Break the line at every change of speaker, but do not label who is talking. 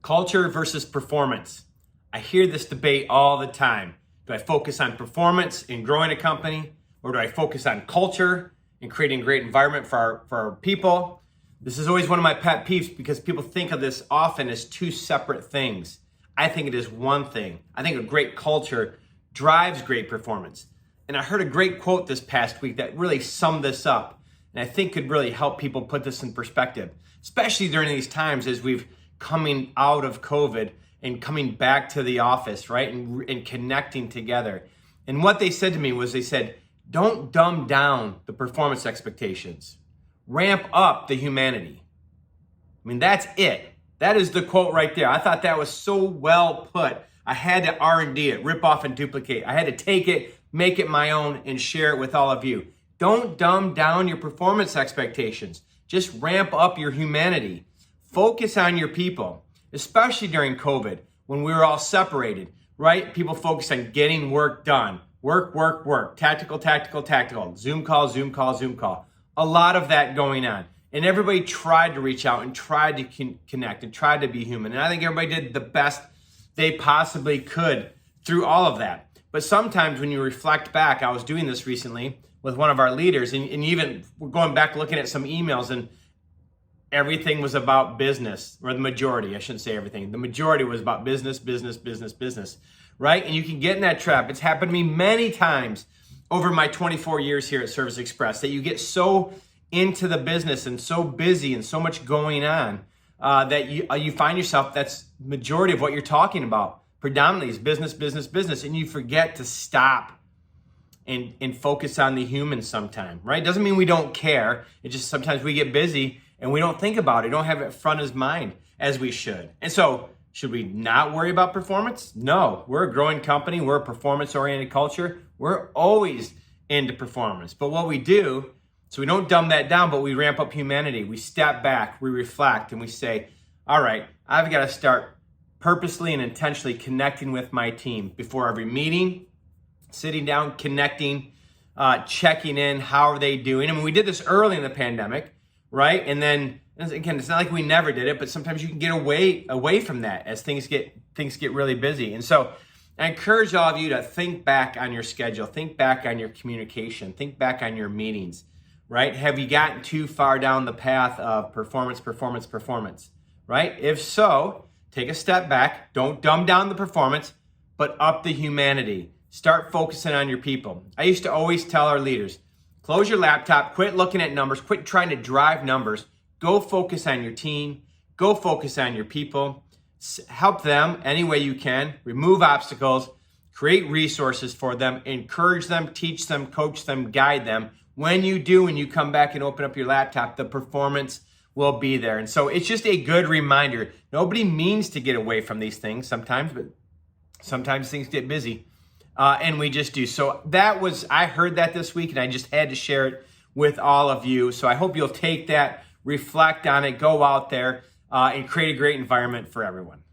Culture versus performance. I hear this debate all the time. Do I focus on performance in growing a company, or do I focus on culture and creating a great environment for our people? This is always one of my pet peeves because people think of this often as two separate things. I think it is one thing. I think a great culture drives great performance. And I heard a great quote this past week that really summed this up, and I think could really help people put this in perspective, especially during these times as we've coming out of COVID and coming back to the office, right? And connecting together. And what they said to me was, they said, don't dumb down the performance expectations. Ramp up the humanity. I mean, that's it. That is the quote right there. I thought that was so well put. I had to R&D it, rip off and duplicate. I had to take it, make it my own, and share it with all of you. Don't dumb down your performance expectations. Just ramp up your humanity. Focus on your people, especially during COVID when we were all separated, right? People focused on getting work done. Work, work, work. Tactical, tactical, tactical. Zoom call, Zoom call, Zoom call. A lot of that going on. And everybody tried to reach out and tried to connect and tried to be human. And I think everybody did the best they possibly could through all of that. But sometimes when you reflect back, I was doing this recently with one of our leaders, and even we're going back looking at some emails, and everything was about business, or the majority, I shouldn't say everything. The majority was about business, business, business, business, right? And you can get in that trap. It's happened to me many times over my 24 years here at Service Express that you get so into the business and so busy and so much going on that you find yourself, that's majority of what you're talking about predominantly is business, business, business. And you forget to stop and focus on the human sometime, right? Doesn't mean we don't care. It just sometimes we get busy and we don't think about it. Don't have it front of mind as we should. And so should we not worry about performance? No, we're a growing company. We're a performance-oriented culture. We're always into performance. But what we do, so we don't dumb that down, but we ramp up humanity. We step back, we reflect, and we say, all right, I've got to start purposely and intentionally connecting with my team before every meeting, sitting down, connecting, checking in, how are they doing? I mean, we did this early in the pandemic, right? And then again, it's not like we never did it, but sometimes you can get away from that as things get really busy. And so I encourage all of you to think back on your schedule, think back on your communication, think back on your meetings, right? Have you gotten too far down the path of performance, performance, performance, right? If so, take a step back. Don't dumb down the performance, but up the humanity. Start focusing on your people. I used to always tell our leaders, close your laptop, quit looking at numbers, quit trying to drive numbers. Go focus on your team. Go focus on your people. Help them any way you can. Remove obstacles. Create resources for them. Encourage them, teach them, coach them, guide them. When you do, when you come back and open up your laptop, the performance will be there. And so it's just a good reminder. Nobody means to get away from these things sometimes, but sometimes things get busy. And we just do. So I heard that this week, and I just had to share it with all of you. So I hope you'll take that, reflect on it, go out there, and create a great environment for everyone.